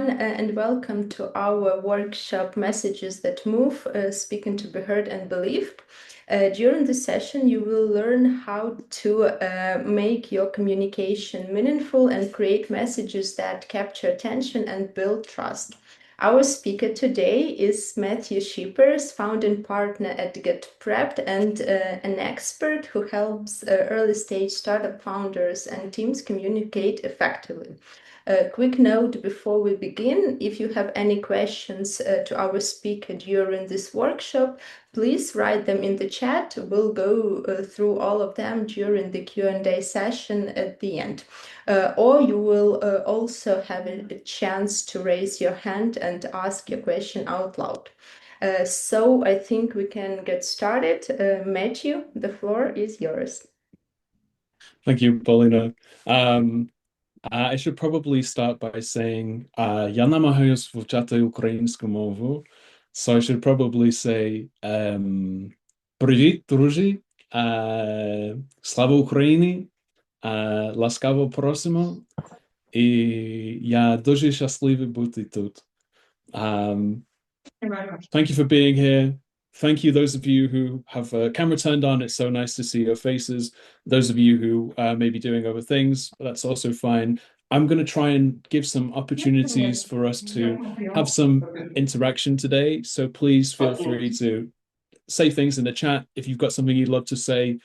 everyone, and welcome to our workshop Messages That Move, Speaking to Be Heard and Believed. During this session, you will learn how to make your communication meaningful and create messages that capture attention and build trust. Our speaker today is Metью Šīpers, founding partner at Get Prept and an expert who helps early-stage startup founders and teams communicate effectively. A quick note before we begin: if you have any questions to our speaker during this workshop, please write them in the chat. We'll go through all of them during the Q&A session at the end. Or you will also have a chance to raise your hand and ask your question out loud. So I think we can get started. Metью, the floor is yours. Thank you, Paulina. I should probably start by saying я намагаюсь вивчати українську мову. So I should probably say привіт, друзі, слава Україні, ласкаво просимо, і я дуже щасливий бути тут. Thank you for being here. Thank you, those of you who have a camera turned on. It's so nice to see your faces. Those of you who may be doing other things, that's also fine. I'm going to try and give some opportunities for us to have some interaction today. So please feel free to say things in the chat. If you've got something you'd love to say,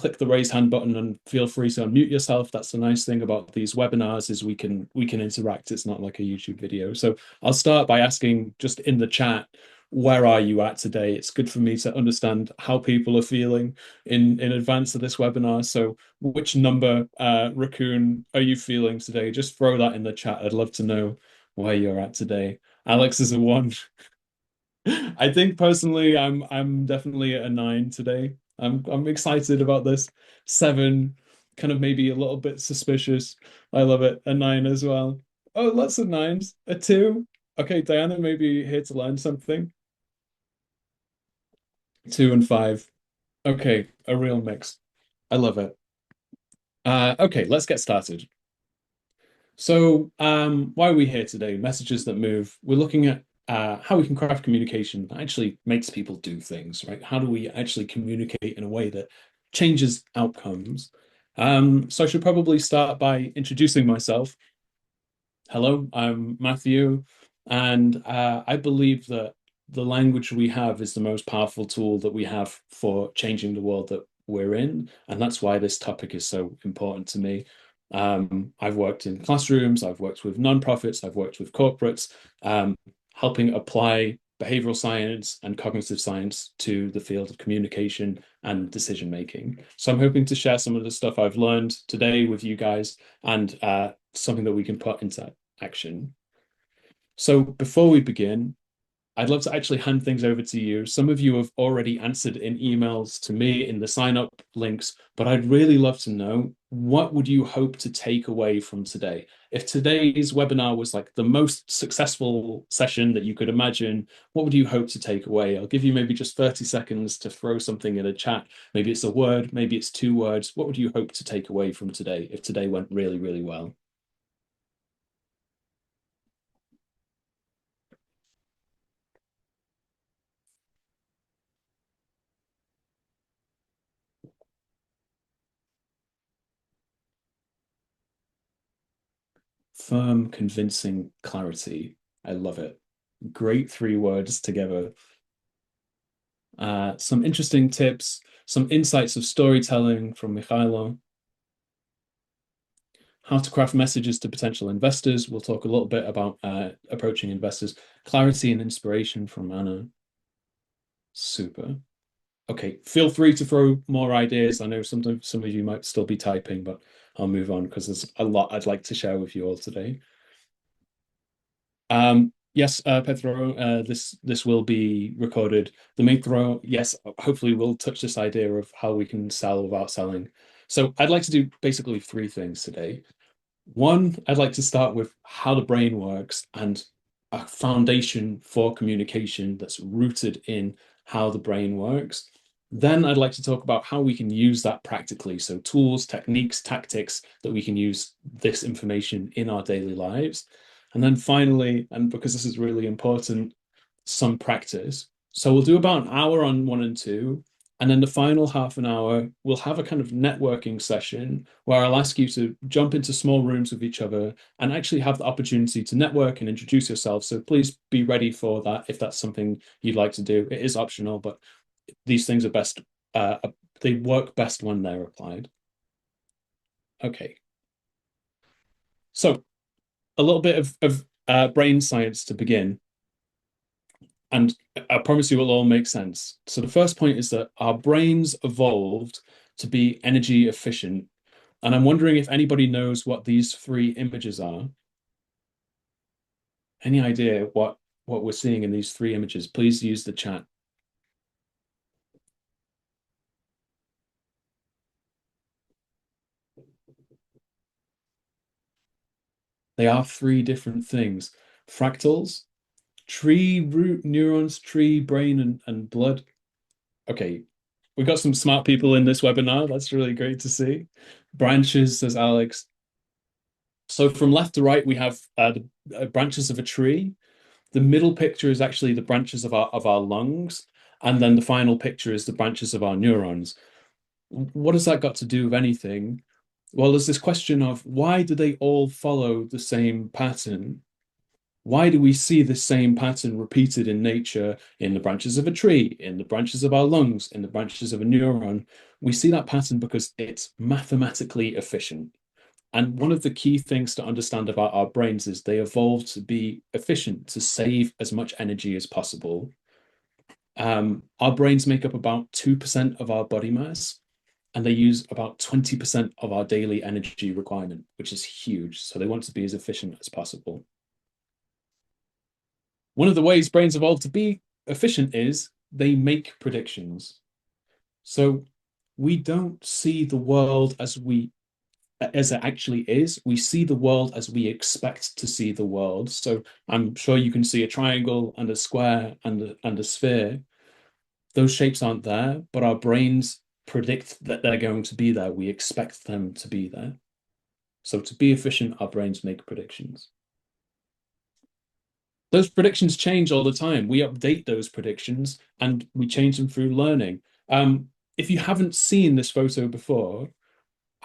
click the raise hand button and feel free to unmute yourself. That's the nice thing about these webinars, is we can interact. It's not like a YouTube video. So I'll start by asking just in the chat, where are you at today? It's good for me to understand how people are feeling in advance of this webinar. So which number, Raccoon, are you feeling today? Just throw that in the chat. I'd love to know where you're at today. Alex is a 1. I think personally, I'm definitely a 9 today. I'm excited about this. 7, kind of maybe a little bit suspicious. I love it. A 9 as well. Oh, lots of 9s. A 2. Okay, Diana may be here to learn something. 2 and 5. Okay, a real mix. I love it. Okay, let's get started. So why are we here today? Messages that move. We're looking at how we can craft communication that actually makes people do things, right? How do we actually communicate in a way that changes outcomes? So I should probably start by introducing myself. Hello, I'm Metью, and I believe that the language we have is the most powerful tool that we have for changing the world that we're in, and that's why this topic is so important to me. I've worked in classrooms, I've worked with nonprofits, I've worked with corporates, helping apply behavioral science and cognitive science to the field of communication and decision making. So I'm hoping to share some of the stuff I've learned today with you guys, and something that we can put into action. So before we begin, I'd love to actually hand things over to you. Some of you have already answered in emails to me in the sign up links, but I'd really love to know, what would you hope to take away from today? If today's webinar was like the most successful session that you could imagine, what would you hope to take away? I'll give you maybe just 30 seconds to throw something in a chat. Maybe it's a word, maybe it's 2 words. What would you hope to take away from today if today went really, really well? Firm, convincing clarity. I love it. Great 3 words together. Some interesting tips, some insights of storytelling from Michailo. How to craft messages to potential investors. We'll talk a little bit about approaching investors. Clarity and inspiration from Anna. Super. Okay, feel free to throw more ideas. I know sometimes some of you might still be typing, but I'll move on because there's a lot I'd like to share with you all today. Yes, Pedro, this will be recorded. The Metro, yes, hopefully we'll touch this idea of how we can sell without selling. So I'd like to do basically 3 things today. 1, I'd like to start with how the brain works and a foundation for communication that's rooted in how the brain works. Then I'd like to talk about how we can use that practically. So tools, techniques, tactics that we can use this information in our daily lives. And then finally, and because this is really important, some practice. So we'll do about an hour on one and two. And then the final half an hour, we'll have a kind of networking session where I'll ask you to jump into small rooms with each other and actually have the opportunity to network and introduce yourself. So please be ready for that if that's something you'd like to do. It is optional, but these things are best, they work best when they're applied. Okay. So a little bit of brain science to begin. And I promise you it'll all make sense. So the first point is that our brains evolved to be energy efficient. And I'm wondering if anybody knows what these three images are. Any idea what we're seeing in these three images? Please use the chat. They are three different things. Fractals, tree root neurons, tree brain and blood. Okay, we've got some smart people in this webinar. That's really great to see. Branches, says Alex. So from left to right, we have the branches of a tree. The middle picture is actually the branches of our lungs, and then the final picture is the branches of our neurons. What has that got to do with anything? Well, there's this question of why do they all follow the same pattern? Why do we see the same pattern repeated in nature, in the branches of a tree, in the branches of our lungs, in the branches of a neuron? We see that pattern because it's mathematically efficient. And one of the key things to understand about our brains is they evolved to be efficient, to save as much energy as possible. Our brains make up about 2% of our body mass, and they use about 20% of our daily energy requirement, which is huge. So they want to be as efficient as possible. One of the ways brains evolved to be efficient is they make predictions. So we don't see the world as it actually is. We see the world as we expect to see the world. So I'm sure you can see a triangle and a square and a sphere. Those shapes aren't there, but our brains predict that they're going to be there. We expect them to be there. So to be efficient, our brains make predictions. Those predictions change all the time. We update those predictions and we change them through learning. If you haven't seen this photo before,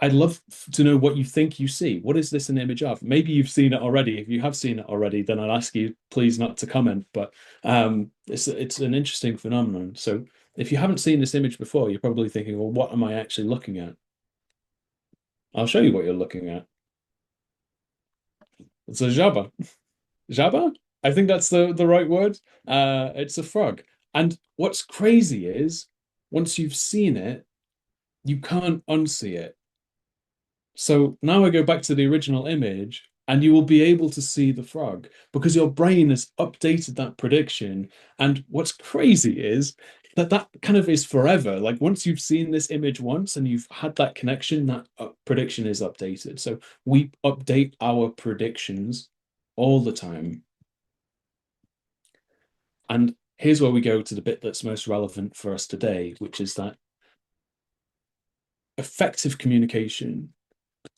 I'd love to know what you think you see. What is this an image of? Maybe you've seen it already. If you have seen it already, then I'll ask you please not to comment. But it's an interesting phenomenon. So if you haven't seen this image before, you're probably thinking, well, what am I actually looking at? I'll show you what you're looking at. It's a jabba. Jabba? I think that's the right word. It's a frog. And what's crazy is once you've seen it, you can't unsee it. So now I go back to the original image and you will be able to see the frog because your brain has updated that prediction. And what's crazy is that kind of is forever. Like once you've seen this image once and you've had that connection, that prediction is updated. So we update our predictions all the time. And here's where we go to the bit that's most relevant for us today, which is that effective communication,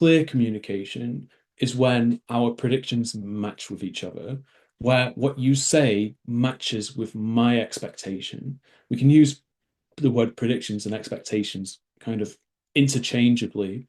clear communication is when our predictions match with each other, where what you say matches with my expectation. We can use the word predictions and expectations kind of interchangeably.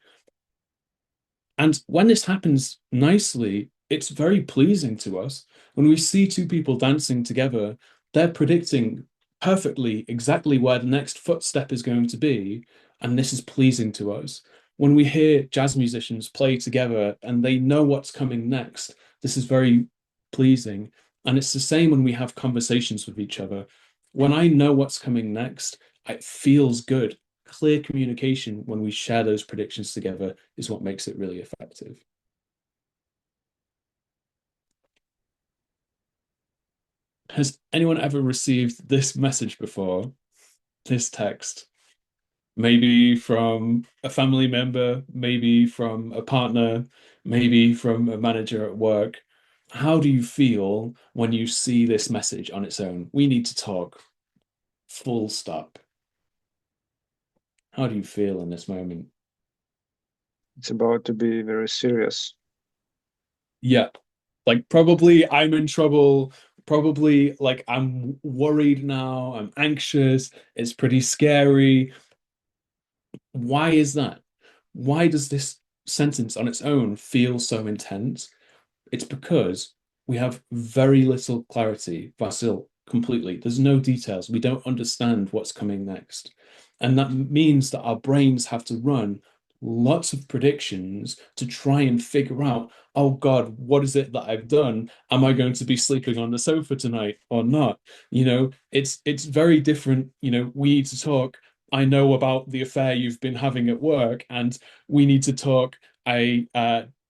And when this happens nicely, it's very pleasing to us. When we see two people dancing together, they're predicting perfectly exactly where the next footstep is going to be, and this is pleasing to us. When we hear jazz musicians play together and they know what's coming next, this is very pleasing. And it's the same when we have conversations with each other. When I know what's coming next, it feels good. Clear communication when we share those predictions together is what makes it really effective. Has anyone ever received this message before? This text? Maybe from a family member, maybe from a partner, maybe from a manager at work. How do you feel when you see this message on its own? We need to talk. Full stop. How do you feel in this moment? It's about to be very serious. Yeah. Like probably I'm in trouble. Probably like I'm worried now. I'm anxious. It's pretty scary. Why is that? Why does this sentence on its own feel so intense? It's because we have very little clarity, Vasil, completely. There's no details. We don't understand what's coming next. And that means that our brains have to run lots of predictions to try and figure out, oh God, what is it that I've done? Am I going to be sleeping on the sofa tonight or not? It's very different. We need to talk. I know about the affair you've been having at work, and we need to talk. I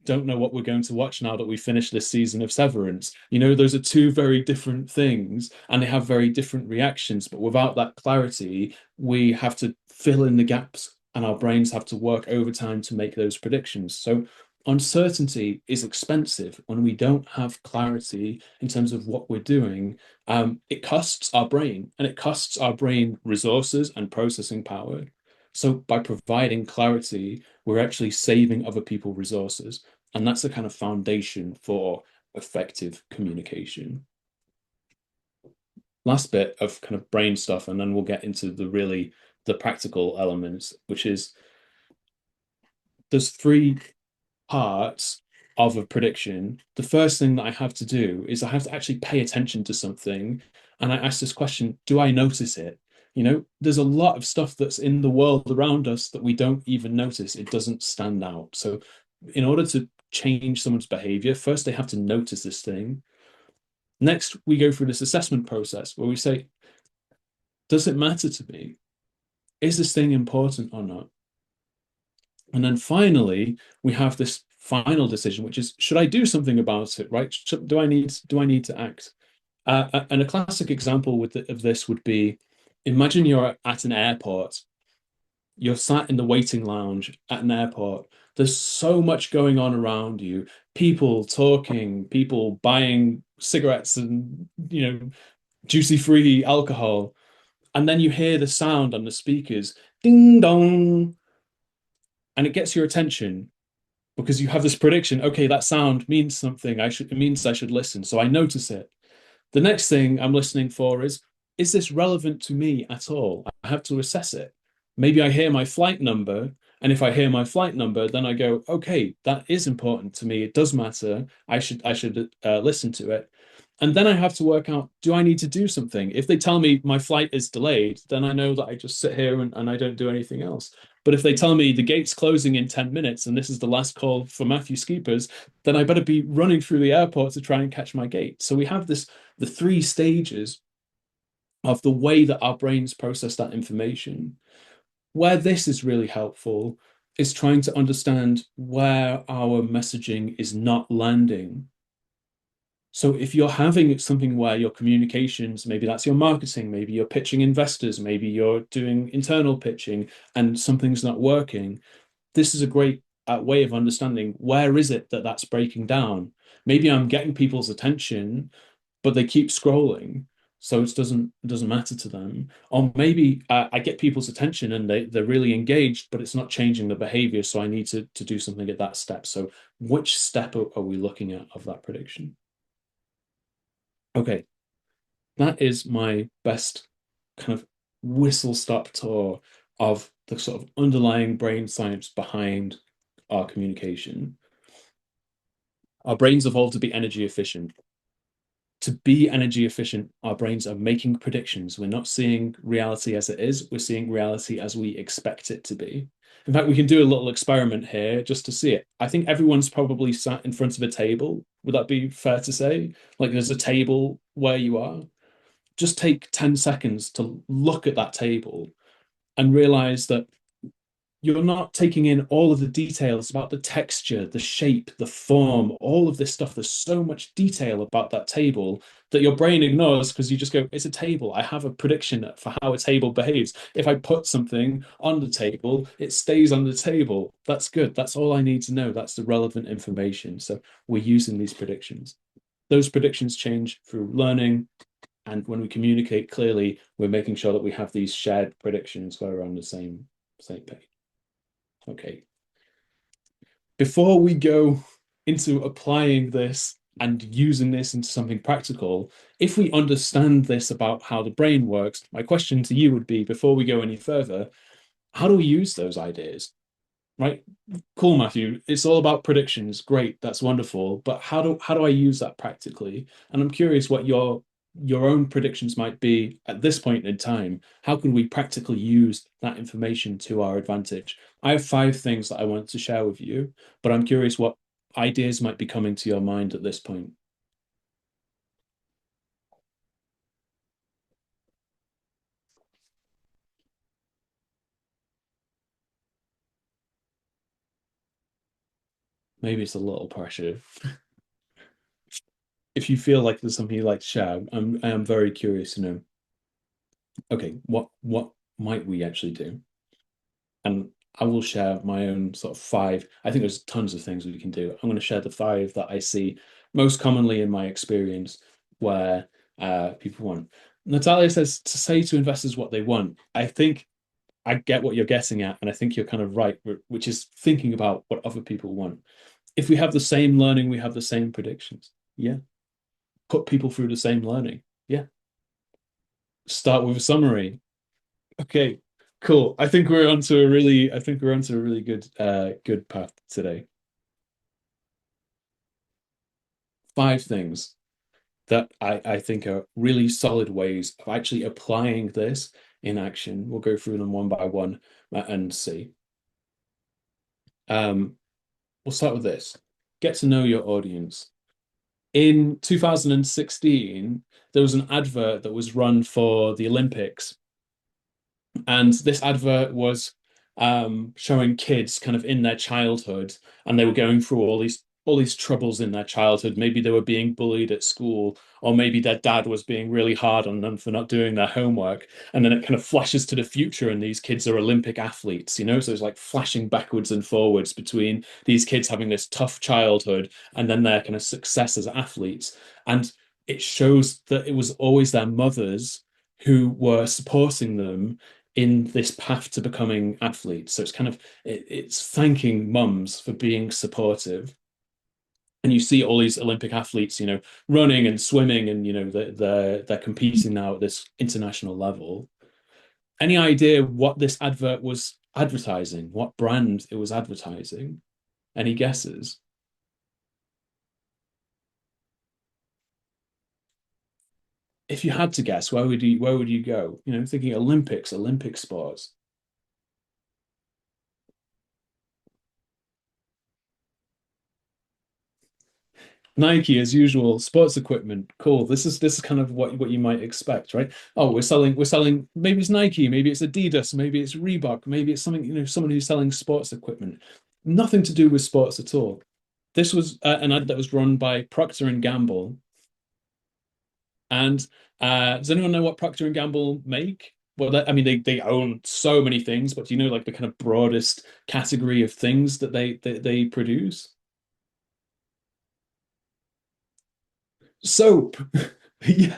don't know what we're going to watch now that we finished this season of Severance. Those are two very different things and they have very different reactions. But without that clarity, we have to fill in the gaps and our brains have to work overtime to make those predictions. So uncertainty is expensive when we don't have clarity in terms of what we're doing. It costs our brain and it costs our brain resources and processing power. So by providing clarity, we're actually saving other people resources. And that's the kind of foundation for effective communication. Last bit of kind of brain stuff, and then we'll get into the practical elements, which is there's three parts of a prediction. The first thing that I have to do is I have to actually pay attention to something. And I ask this question, do I notice it? There's a lot of stuff that's in the world around us that we don't even notice. It doesn't stand out. So in order to change someone's behavior, first they have to notice this thing. Next, we go through this assessment process where we say, does it matter to me? Is this thing important or not? And then finally, we have this final decision, which is, should I do something about it, right? Do I need to act? And a classic example of this would be, imagine you're at an airport. You're sat in the waiting lounge at an airport. There's so much going on around you. People talking, people buying cigarettes and, duty-free alcohol. And then you hear the sound on the speakers, ding dong, and it gets your attention because you have this prediction. Okay, that sound means something. It means I should listen. So I notice it. The next thing I'm listening for is this relevant to me at all? I have to assess it. Maybe I hear my flight number, and if I hear my flight number, then I go, okay, that is important to me. It does matter. I should listen to it. And then I have to work out, do I need to do something? If they tell me my flight is delayed, then I know that I just sit here and I don't do anything else. But if they tell me the gate's closing in 10 minutes and this is the last call for Metью Šīpers, then I better be running through the airport to try and catch my gate. So we have the three stages of the way that our brains process that information. Where this is really helpful is trying to understand where our messaging is not landing. So if you're having something where your communications, maybe that's your marketing, maybe you're pitching investors, maybe you're doing internal pitching and something's not working, this is a great way of understanding where is it that that's breaking down. Maybe I'm getting people's attention, but they keep scrolling, so it doesn't matter to them. Or maybe I get people's attention and they're really engaged, but it's not changing the behavior, so I need to do something at that step. So which step are we looking at of that prediction? Okay, that is my best kind of whistle-stop tour of the sort of underlying brain science behind our communication. Our brains evolved to be energy efficient. To be energy efficient, our brains are making predictions. We're not seeing reality as it is, we're seeing reality as we expect it to be. In fact, we can do a little experiment here just to see it. I think everyone's probably sat in front of a table. Would that be fair to say? Like there's a table where you are. Just take 10 seconds to look at that table and realize that you're not taking in all of the details about the texture, the shape, the form, all of this stuff. There's so much detail about that table that your brain ignores because you just go, it's a table. I have a prediction for how a table behaves. If I put something on the table, it stays on the table. That's good. That's all I need to know. That's the relevant information. So we're using these predictions. Those predictions change through learning. And when we communicate clearly, we're making sure that we have these shared predictions where we're on the same page. Okay. Before we go into applying this and using this into something practical, if we understand this about how the brain works, my question to you would be, before we go any further, how do we use those ideas? Right? Cool, Matthew. It's all about predictions. Great, that's wonderful. But how do I use that practically? And I'm curious what your own predictions might be at this point in time. How can we practically use that information to our advantage? I have 5 things that I want to share with you, but I'm curious what ideas might be coming to your mind at this point. Maybe it's a little pressure. If you feel like there's something you'd like to share, I am very curious to know. Okay, what might we actually do? And I will share my own sort of 5. I think there's tons of things we can do. I'm going to share the 5 that I see most commonly in my experience where people want. Natalia says to say to investors what they want. I think I get what you're getting at, and I think you're kind of right, which is thinking about what other people want. If we have the same learning, we have the same predictions. Yeah. Put people through the same learning. Yeah. Start with a summary. Okay, cool. I think we're onto a really good path today. 5 things that I think are really solid ways of actually applying this in action. We'll go through them one by one and see. We'll start with this. Get to know your audience. In 2016, there was an advert that was run for the Olympics, and this advert was showing kids kind of in their childhood, and they were going through all these troubles in their childhood. Maybe they were being bullied at school, or maybe their dad was being really hard on them for not doing their homework. And then it kind of flashes to the future, and these kids are Olympic athletes, you know? So it's like flashing backwards and forwards between these kids having this tough childhood and then their kind of success as athletes. And it shows that it was always their mothers who were supporting them in this path to becoming athletes. So it's kind of it's thanking mums for being supportive. And you see all these Olympic athletes, you know, running and swimming, and you know they're competing now at this international level. Any idea what this advert was advertising? What brand it was advertising? Any guesses? If you had to guess, where would you go? You know, thinking Olympics, Olympic sports. Nike, as usual, sports equipment. Cool. This is kind of what you might expect, right? Oh, we're selling. Maybe it's Nike, maybe it's Adidas, maybe it's Reebok, maybe it's something, you know, someone who's selling sports equipment. Nothing to do with sports at all. This was an ad that was run by Procter and Gamble. And does anyone know what Procter and Gamble make? Well, I mean, they own so many things, but do you know like the kind of broadest category of things that they produce? Soap. Yeah.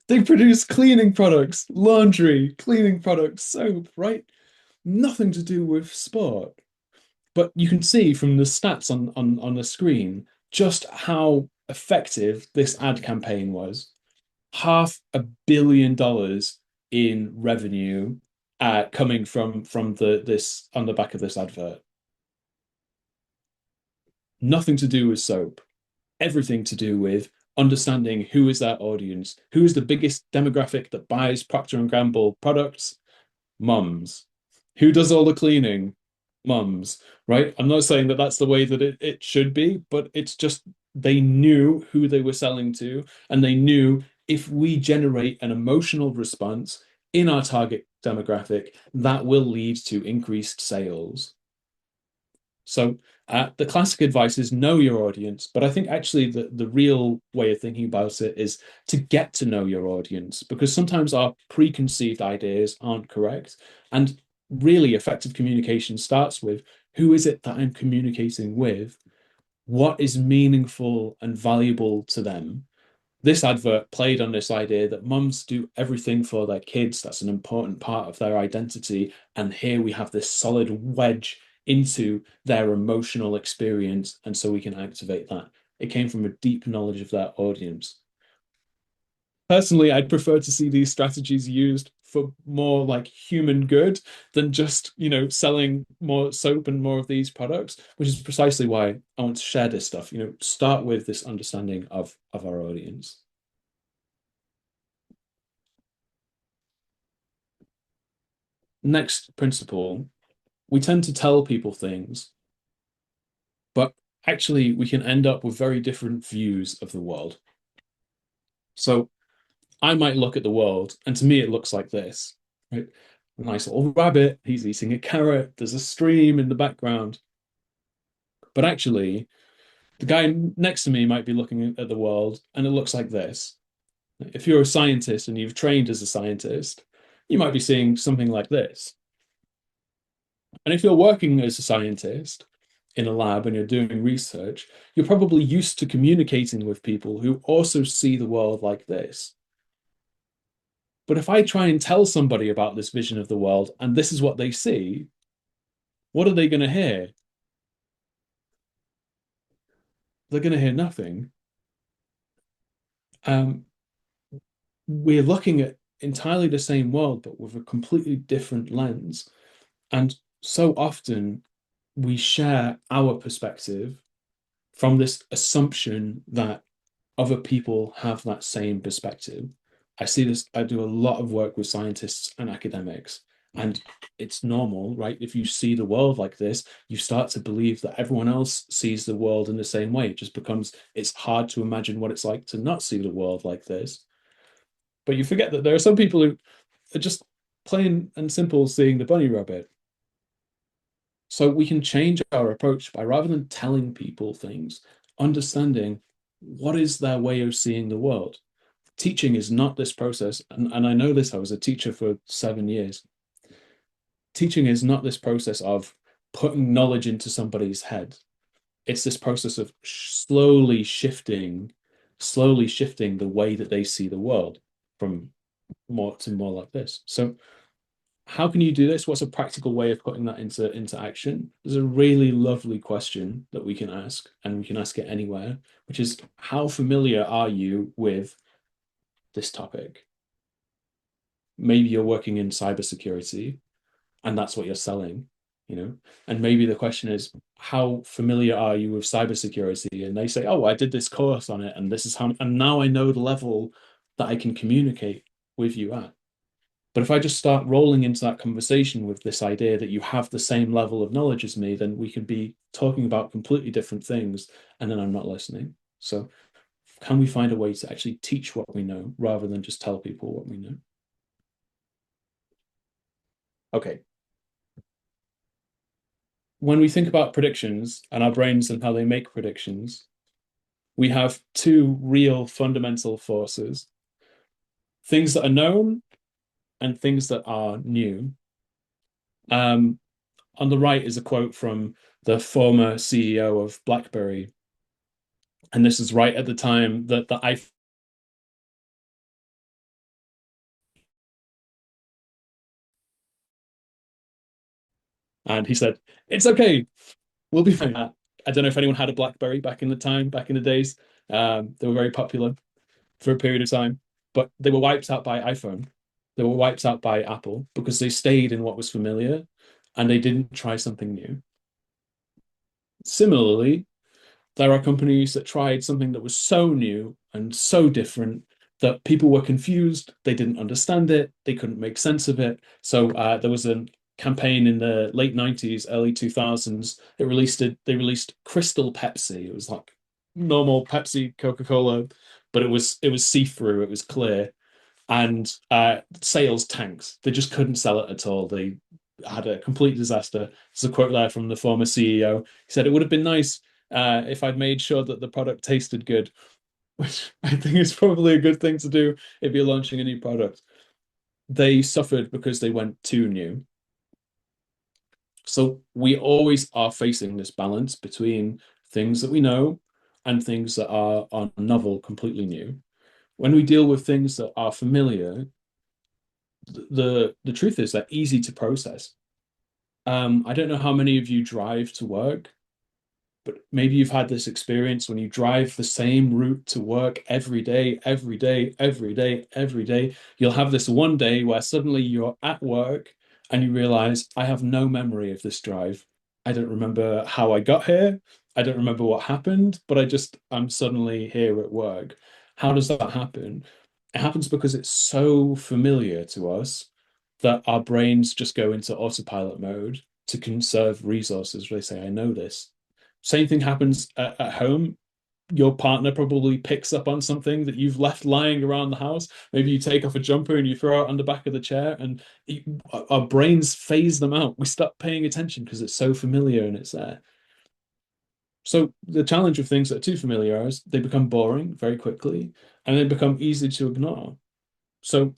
They produce cleaning products, laundry, cleaning products, soap, right? Nothing to do with sport. But you can see from the stats on the screen just how effective this ad campaign was. $500 million in revenue coming from this on the back of this advert. Nothing to do with soap, everything to do with understanding who is that audience, who is the biggest demographic that buys Procter and Gamble products. Mums. Who does all the cleaning? Mums, right? I'm not saying that that's the way that it should be, but it's just they knew who they were selling to, and they knew if we generate an emotional response in our target demographic, that will lead to increased sales. So the classic advice is know your audience, but I think actually the real way of thinking about it is to get to know your audience, because sometimes our preconceived ideas aren't correct. And really effective communication starts with who is it that I'm communicating with? What is meaningful and valuable to them? This advert played on this idea that mums do everything for their kids. That's an important part of their identity. And here we have this solid wedge into their emotional experience. And so we can activate that It came from a deep knowledge of their audience. Personally, I'd prefer to see these strategies used for more like human good than just, selling more soap and more of these products, which is precisely why I want to share this stuff. Start with this understanding of our audience. Next principle, we tend to tell people things, but actually we can end up with very different views of the world. So I might look at the world, and to me, it looks like this, right? A nice little rabbit, he's eating a carrot, there's a stream in the background. But actually, the guy next to me might be looking at the world, and it looks like this. If you're a scientist and you've trained as a scientist, you might be seeing something like this. And if you're working as a scientist in a lab and you're doing research, you're probably used to communicating with people who also see the world like this. But if I try and tell somebody about this vision of the world and this is what they see, what are they going to hear? They're going to hear nothing. We're looking at entirely the same world, but with a completely different lens. And so often we share our perspective from this assumption that other people have that same perspective. I see this, I do a lot of work with scientists and academics, and it's normal, right? If you see the world like this, you start to believe that everyone else sees the world in the same way. It just becomes, it's hard to imagine what it's like to not see the world like this. But you forget that there are some people who are just plain and simple seeing the bunny rabbit. So we can change our approach by, rather than telling people things, understanding what is their way of seeing the world. Teaching is not this process, and I know this, I was a teacher for 7 years. Teaching is not this process of putting knowledge into somebody's head. It's this process of slowly shifting the way that they see the world from more to more like this. So how can you do this? What's a practical way of putting that into action? There's a really lovely question that we can ask, and we can ask it anywhere, which is, how familiar are you with this topic? Maybe you're working in cybersecurity and that's what you're selling, and maybe the question is, how familiar are you with cybersecurity? And they say, oh, I did this course on it, and this is how, and now I know the level that I can communicate with you at. But if I just start rolling into that conversation with this idea that you have the same level of knowledge as me, then we could be talking about completely different things, and then I'm not listening. So can we find a way to actually teach what we know rather than just tell people what we know? Okay. When we think about predictions and our brains and how they make predictions, we have two real fundamental forces: things that are known and things that are new. On the right is a quote from the former CEO of BlackBerry. And this is right at the time that the iPhone. And he said, it's okay, we'll be fine. I don't know if anyone had a BlackBerry back in the days. They were very popular for a period of time, but they were wiped out by iPhone. They were wiped out by Apple because they stayed in what was familiar and they didn't try something new. Similarly, there are companies that tried something that was so new and so different that people were confused. They didn't understand it. They couldn't make sense of it. So there was a campaign in the late 90s, early 2000s. They released Crystal Pepsi. It was like normal Pepsi, Coca-Cola, but it was see-through. It was clear, and sales tanks. They just couldn't sell it at all. They had a complete disaster. There's a quote there from the former CEO. He said, it would have been nice if I'd made sure that the product tasted good, which I think is probably a good thing to do if you're launching a new product. They suffered because they went too new. So we always are facing this balance between things that we know and things that are novel, completely new. When we deal with things that are familiar, the truth is they're easy to process. I don't know how many of you drive to work. But maybe you've had this experience when you drive the same route to work every day, every day, every day, every day. You'll have this one day where suddenly you're at work and you realize, I have no memory of this drive. I don't remember how I got here. I don't remember what happened, but I'm suddenly here at work. How does that happen? It happens because it's so familiar to us that our brains just go into autopilot mode to conserve resources. They say, I know this. Same thing happens at home. Your partner probably picks up on something that you've left lying around the house. Maybe you take off a jumper and you throw it on the back of the chair, and our brains phase them out. We stop paying attention because it's so familiar and it's there. So the challenge of things that are too familiar is they become boring very quickly and they become easy to ignore. So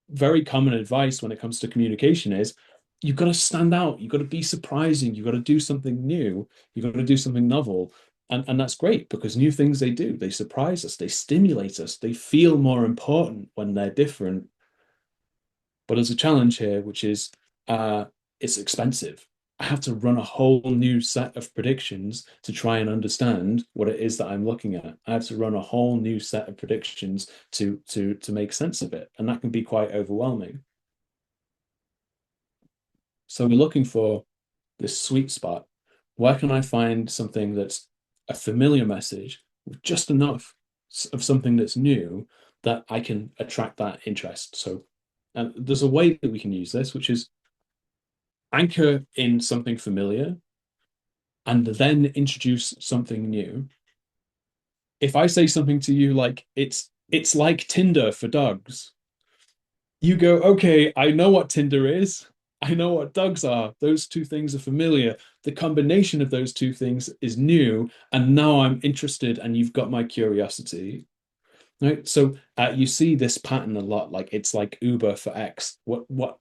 very common advice when it comes to communication is you've got to stand out, you've got to be surprising, you've got to do something new, you've got to do something novel. And that's great because new things they surprise us, they stimulate us, they feel more important when they're different. But there's a challenge here, which is it's expensive. I have to run a whole new set of predictions to try and understand what it is that I'm looking at. I have to run a whole new set of predictions to make sense of it, and that can be quite overwhelming. So we're looking for this sweet spot. Where can I find something that's a familiar message with just enough of something that's new that I can attract that interest? So there's a way that we can use this, which is anchor in something familiar and then introduce something new. If I say something to you like it's like Tinder for dogs, you go, okay, I know what Tinder is. I know what dogs are. Those two things are familiar. The combination of those two things is new, and now I'm interested, and you've got my curiosity. Right? So you see this pattern a lot. Like it's like Uber for X. What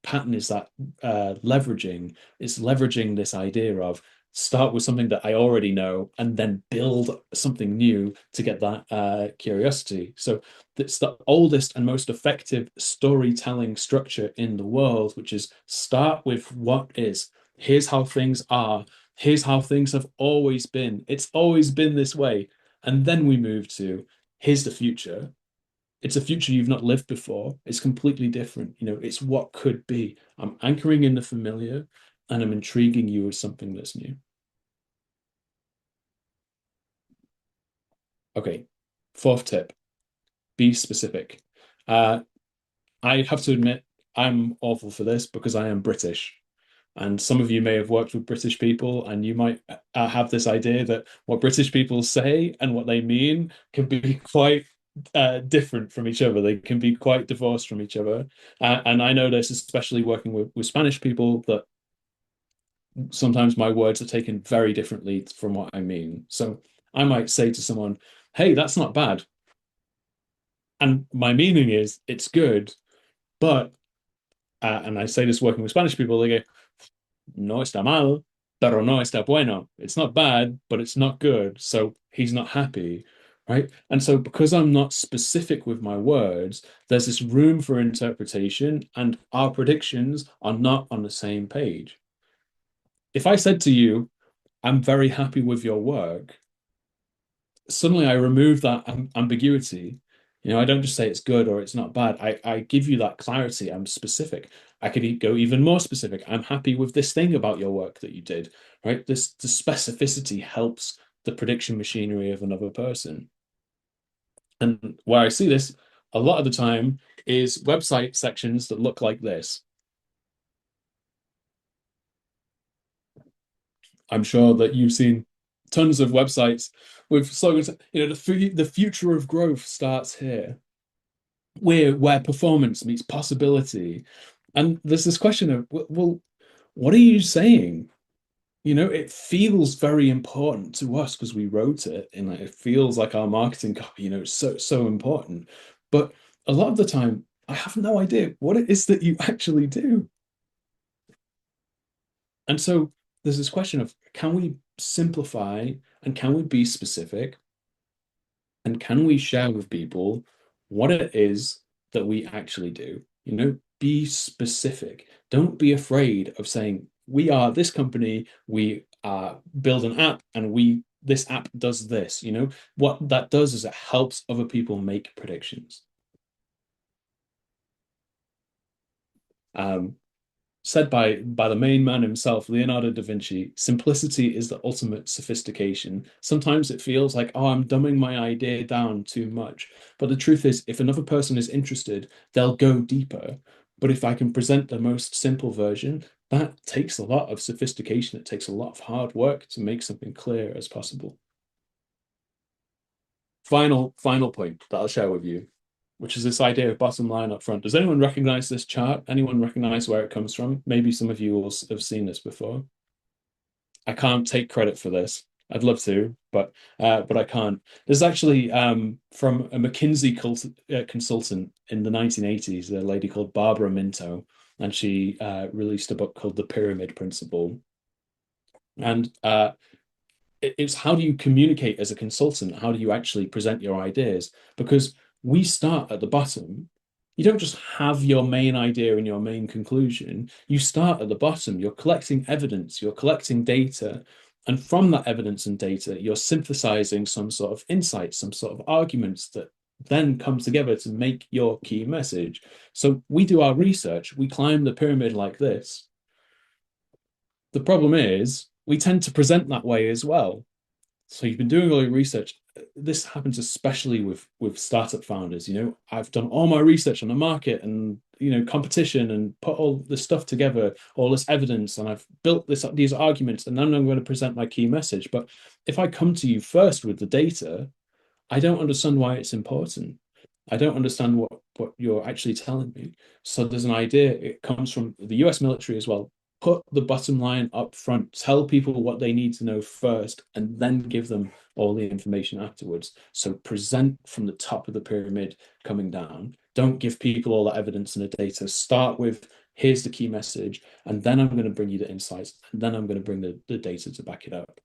pattern is that leveraging? It's leveraging this idea of start with something that I already know and then build something new to get that curiosity. So it's the oldest and most effective storytelling structure in the world, which is start with what is. Here's how things are. Here's how things have always been. It's always been this way. And then we move to here's the future. It's a future you've not lived before. It's completely different. It's what could be. I'm anchoring in the familiar and I'm intriguing you with something that's new. Okay, fourth tip, be specific. I have to admit, I'm awful for this because I am British. And some of you may have worked with British people, and you might have this idea that what British people say and what they mean can be quite different from each other. They can be quite divorced from each other. And I know this, especially working with Spanish people, that sometimes my words are taken very differently from what I mean. So I might say to someone, hey, that's not bad. And my meaning is it's good, but, and I say this working with Spanish people, they go, no está mal, pero no está bueno. It's not bad, but it's not good. So he's not happy, right? And so because I'm not specific with my words, there's this room for interpretation, and our predictions are not on the same page. If I said to you, I'm very happy with your work, suddenly I remove that ambiguity. I don't just say it's good or it's not bad. I give you that clarity. I'm specific. I could go even more specific. I'm happy with this thing about your work that you did, right? The specificity helps the prediction machinery of another person. And where I see this a lot of the time is website sections that look like this. I'm sure that you've seen tons of websites with slogans, the future of growth starts here. Where performance meets possibility. And there's this question of, well, what are you saying? It feels very important to us because we wrote it, and it feels like our marketing copy, it's so important. But a lot of the time, I have no idea what it is that you actually do. And so there's this question of, can we simplify and can we be specific? And can we share with people what it is that we actually do? Be specific. Don't be afraid of saying, we are this company, we build an app, and this app does this. You know, what that does is it helps other people make predictions. Said by the main man himself, Leonardo da Vinci, simplicity is the ultimate sophistication. Sometimes it feels like, oh, I'm dumbing my idea down too much. But the truth is, if another person is interested, they'll go deeper. But if I can present the most simple version, that takes a lot of sophistication. It takes a lot of hard work to make something clear as possible. Final point that I'll share with you, which is this idea of bottom line up front. Does anyone recognize this chart? Anyone recognize where it comes from? Maybe some of you will have seen this before. I can't take credit for this. I'd love to, but I can't. This is actually from a McKinsey consultant in the 1980s, a lady called Barbara Minto, and she released a book called The Pyramid Principle. And it's how do you communicate as a consultant? How do you actually present your ideas? Because we start at the bottom. You don't just have your main idea and your main conclusion. You start at the bottom. You're collecting evidence, you're collecting data. And from that evidence and data, you're synthesizing some sort of insights, some sort of arguments that then come together to make your key message. So we do our research, we climb the pyramid like this. The problem is we tend to present that way as well. So you've been doing all your research. This happens especially with startup founders. You know, I've done all my research on the market and, you know, competition, and put all this stuff together, all this evidence, and I've built these arguments, and then I'm going to present my key message. But if I come to you first with the data, I don't understand why it's important. I don't understand what you're actually telling me. So there's an idea, it comes from the US military as well. Put the bottom line up front, tell people what they need to know first, and then give them all the information afterwards. So present from the top of the pyramid coming down. Don't give people all the evidence and the data. Start with, here's the key message, and then I'm going to bring you the insights, and then I'm going to bring the data to back it up.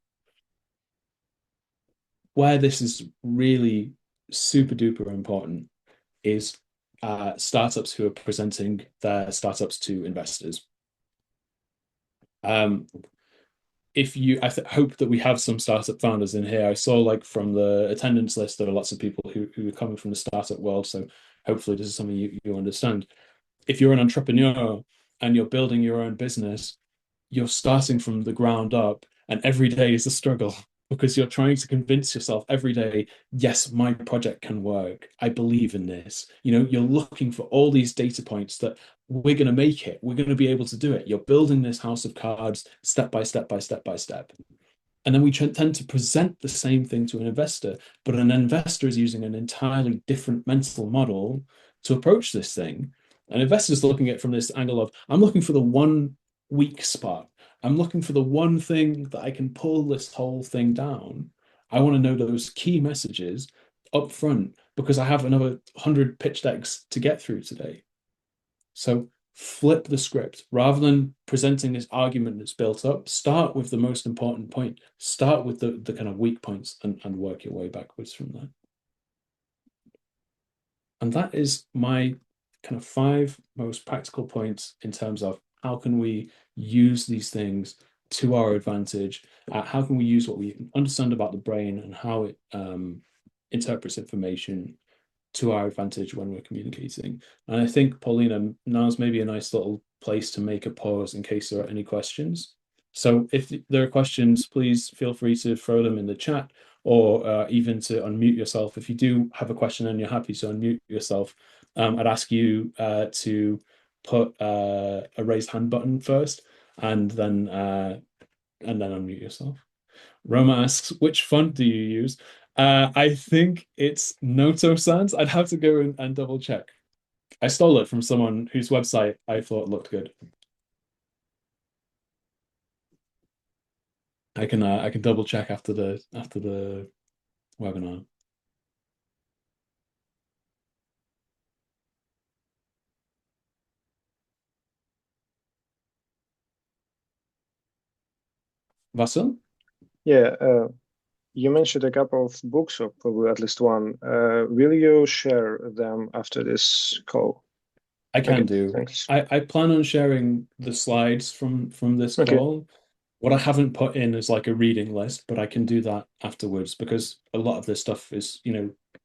Where this is really super duper important is startups who are presenting their startups to investors. If you, hope that we have some startup founders in here. I saw, like, from the attendance list, there are lots of people who are coming from the startup world. So hopefully this is something you understand. If you're an entrepreneur and you're building your own business, you're starting from the ground up, and every day is a struggle because you're trying to convince yourself every day, yes, my project can work. I believe in this. You know, you're looking for all these data points that we're going to make it. We're going to be able to do it. You're building this house of cards step by step by step by step. And then we tend to present the same thing to an investor, but an investor is using an entirely different mental model to approach this thing. An investor is looking at it from this angle of, I'm looking for the one weak spot. I'm looking for the one thing that I can pull this whole thing down. I want to know those key messages up front because I have another 100 pitch decks to get through today. So flip the script. Rather than presenting this argument that's built up, start with the most important point. Start with the kind of weak points and work your way backwards from there. And that is my kind of 5 most practical points in terms of how can we use these things to our advantage? How can we use what we understand about the brain and how it interprets information to our advantage when we're communicating? And I think, Paulina, now's maybe a nice little place to make a pause in case there are any questions. So if there are questions, please feel free to throw them in the chat, or even to unmute yourself. If you do have a question and you're happy to unmute yourself, I'd ask you to put a raised hand button first, and then unmute yourself. Roma asks, which font do you use? I think it's Noto Sans. I'd have to go and double check. I stole it from someone whose website I thought looked good. I can double check after the webinar. Vasil? Yeah, you mentioned a couple of books, or probably at least one. Will you share them after this call? I can Okay, do. thanks. I plan on sharing the slides from this Okay. call. What I haven't put in is like a reading list, but I can do that afterwards because a lot of this stuff is,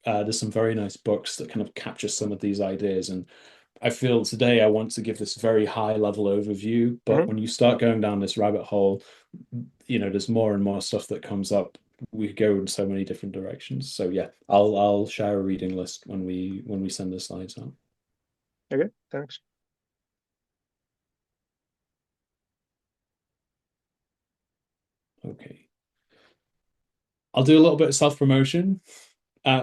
there's some very nice books that kind of capture some of these ideas. And I feel today I want to give this very high level overview, but when you start going down this rabbit hole, there's more and more stuff that comes up. We go in so many different directions. So yeah, I'll share a reading list when we send the slides out. Okay, thanks. Okay. I'll do a little bit of self-promotion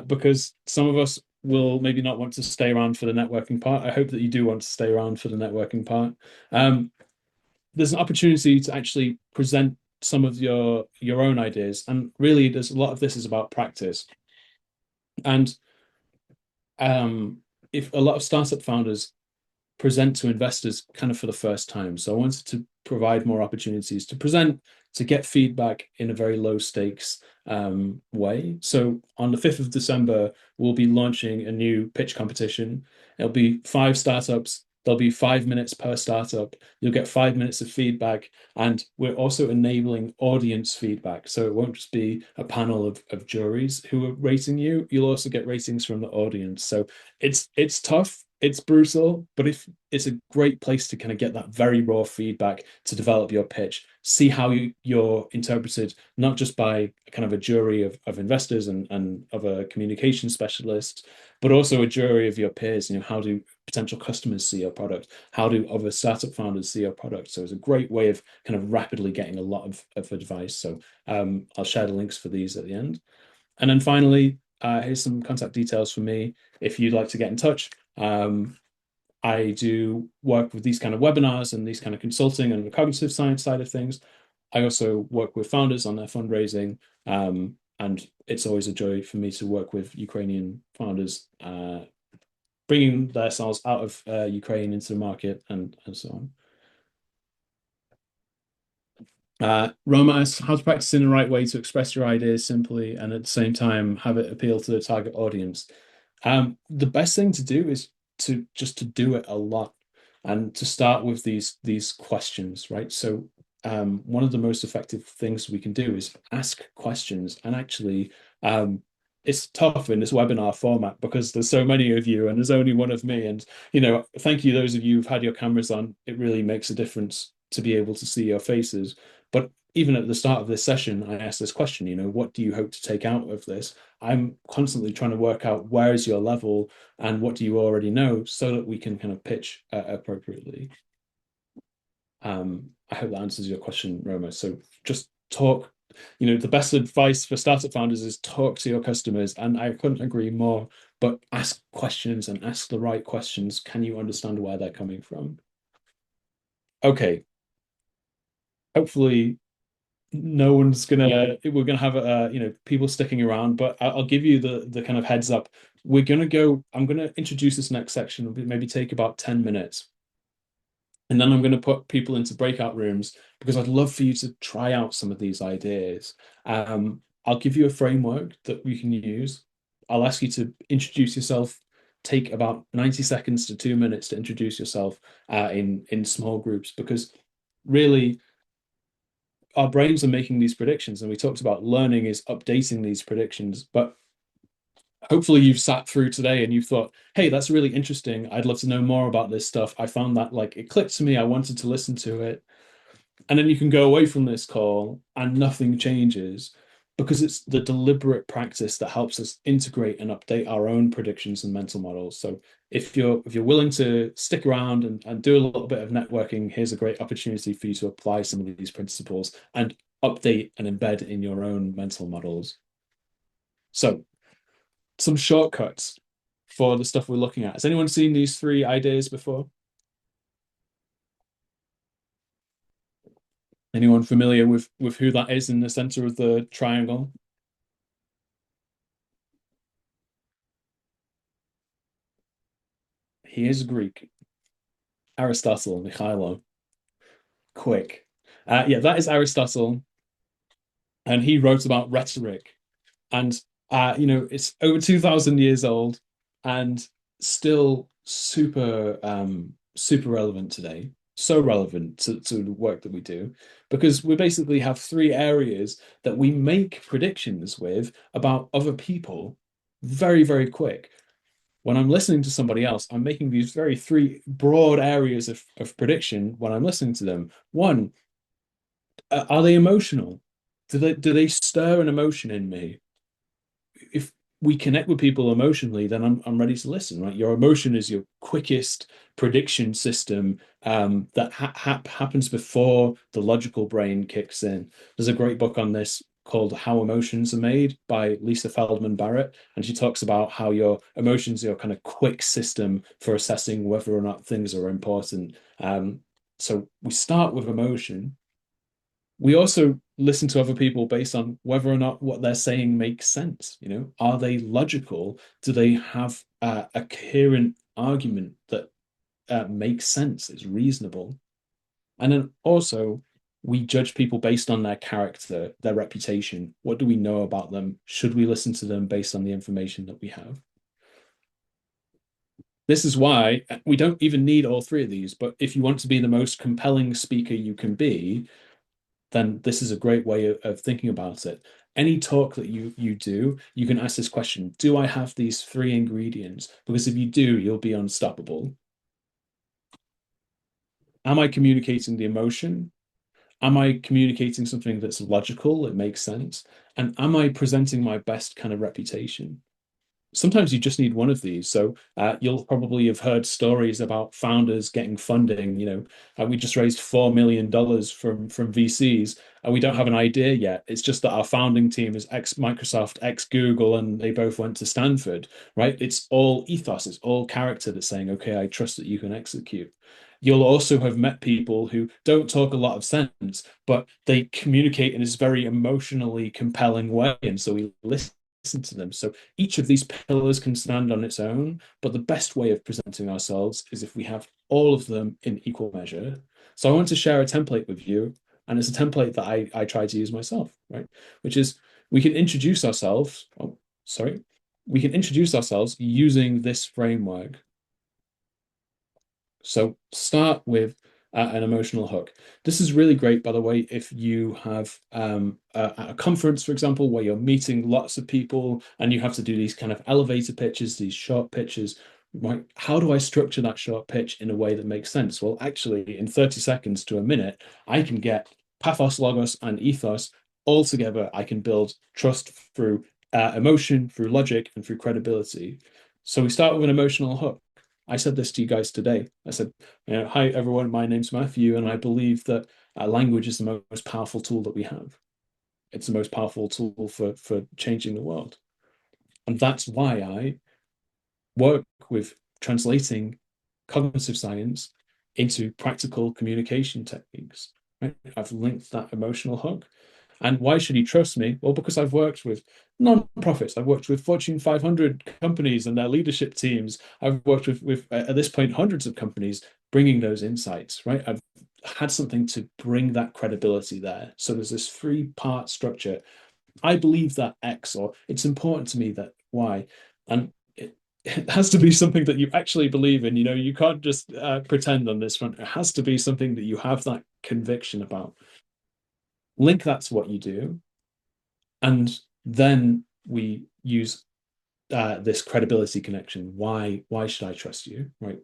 because some of us will maybe not want to stay around for the networking part. I hope that you do want to stay around for the networking part. There's an opportunity to actually present some of your own ideas, and really there's a lot of this is about practice. And if a lot of startup founders present to investors kind of for the first time, so I wanted to provide more opportunities to present, to get feedback in a very low stakes way. So on the 5th of December, we'll be launching a new pitch competition. It'll be 5 startups. There'll be 5 minutes per startup. You'll get 5 minutes of feedback. And we're also enabling audience feedback. So it won't just be a panel of juries who are rating you. You'll also get ratings from the audience. So it's tough. It's brutal, but if it's a great place to kind of get that very raw feedback to develop your pitch, see how you're interpreted, not just by kind of a jury of investors and of a communication specialist, but also a jury of your peers. How do potential customers see your product? How do other startup founders see your product? So it's a great way of kind of rapidly getting a lot of advice. So I'll share the links for these at the end. And then finally, here's some contact details for me if you'd like to get in touch. I do work with these kind of webinars and these kind of consulting and the cognitive science side of things. I also work with founders on their fundraising, and it's always a joy for me to work with Ukrainian founders, bringing themselves out of Ukraine into the market and so on. Roma asks how to practice in the right way to express your ideas simply and at the same time have it appeal to the target audience. The best thing to do is to do it a lot and to start with these questions, right? So one of the most effective things we can do is ask questions. And actually, it's tough in this webinar format because there's so many of you and there's only one of me. And, thank you, those of you who've had your cameras on. It really makes a difference to be able to see your faces. But even at the start of this session, I asked this question, what do you hope to take out of this? I'm constantly trying to work out where is your level and what do you already know so that we can kind of pitch appropriately. I hope that answers your question, Roma. So just talk. The best advice for startup founders is talk to your customers. And I couldn't agree more, but ask questions and ask the right questions. Can you understand where they're coming from? Okay. Hopefully no one's we're gonna have people sticking around, but I'll give you the kind of heads up. I'm gonna introduce this next section. It'll maybe take about 10 minutes. And then I'm going to put people into breakout rooms because I'd love for you to try out some of these ideas. I'll give you a framework that we can use. I'll ask you to introduce yourself. Take about 90 seconds to 2 minutes to introduce yourself in small groups, because really our brains are making these predictions, and we talked about learning is updating these predictions. But hopefully you've sat through today and you've thought, hey, that's really interesting. I'd love to know more about this stuff. I found that it clicked to me. I wanted to listen to it. And then you can go away from this call and nothing changes, because it's the deliberate practice that helps us integrate and update our own predictions and mental models. So if you're willing to stick around and do a little bit of networking, here's a great opportunity for you to apply some of these principles and update and embed in your own mental models. So some shortcuts for the stuff we're looking at. Has anyone seen these 3 ideas before? Anyone familiar with who that is in the center of the triangle? He is Greek. Aristotle, Michailo. Quick. Yeah, that is Aristotle. And he wrote about rhetoric. And, it's over 2,000 years old. And still super relevant today, so relevant to the work that we do, because we basically have three areas that we make predictions with about other people very, very quick. When I'm listening to somebody else, I'm making these three broad areas of prediction when I'm listening to them. One, are they emotional? Do they stir an emotion in me? If we connect with people emotionally, then I'm ready to listen, right? Your emotion is your quickest prediction system that happens before the logical brain kicks in. There's a great book on this called How Emotions Are Made by Lisa Feldman Barrett, and she talks about how your emotions are your kind of quick system for assessing whether or not things are important. So we start with emotion. We also listen to other people based on whether or not what they're saying makes sense. You know, are they logical? Do they have a coherent argument that makes sense, is reasonable? And then also, we judge people based on their character, their reputation. What do we know about them? Should we listen to them based on the information that we have? This is why we don't even need all three of these. But if you want to be the most compelling speaker you can be, then this is a great way of thinking about it. Any talk that you do, you can ask this question: do I have these three ingredients? Because if you do, you'll be unstoppable. Am I communicating the emotion? Am I communicating something that's logical, it makes sense? And am I presenting my best kind of reputation? Sometimes you just need one of these. So you'll probably have heard stories about founders getting funding. You know, we just raised $4 million from VCs, and we don't have an idea yet. It's just that our founding team is ex-Microsoft, ex-Google, and they both went to Stanford, right? It's all ethos, it's all character that's saying, okay, I trust that you can execute. You'll also have met people who don't talk a lot of sense, but they communicate in this very emotionally compelling way. And so we listen to them. So each of these pillars can stand on its own, but the best way of presenting ourselves is if we have all of them in equal measure. So I want to share a template with you, and it's a template that I try to use myself, right? Which is we can introduce ourselves. Oh, sorry. We can introduce ourselves using this framework. So start with an emotional hook. This is really great, by the way, if you have a conference, for example, where you're meeting lots of people and you have to do these kind of elevator pitches, these short pitches. Right? How do I structure that short pitch in a way that makes sense? Well, actually, in 30 seconds to a minute, I can get pathos, logos, and ethos all together. I can build trust through emotion, through logic, and through credibility. So we start with an emotional hook. I said this to you guys today. I said, hi, everyone, my name's Matthew, and I believe that language is the most powerful tool that we have. It's the most powerful tool for changing the world. And that's why I work with translating cognitive science into practical communication techniques. Right? I've linked that emotional hook. And why should you trust me? Well, because I've worked with non-profits. I've worked with Fortune 500 companies and their leadership teams. I've worked with at this point, hundreds of companies bringing those insights, right? I've had something to bring that credibility there. So there's this three-part structure. I believe that X, or it's important to me that Y. And it has to be something that you actually believe in. You know, you can't just pretend on this front. It has to be something that you have that conviction about. Link that to what you do, and then we use this credibility connection. Why should I trust you? Right?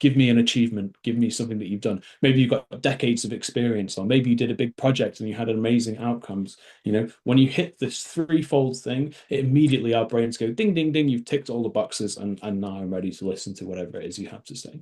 Give me an achievement. Give me something that you've done. Maybe you've got decades of experience, or maybe you did a big project and you had amazing outcomes. You know, when you hit this threefold thing, it immediately our brains go ding, ding, ding. You've ticked all the boxes, and now I'm ready to listen to whatever it is you have to say.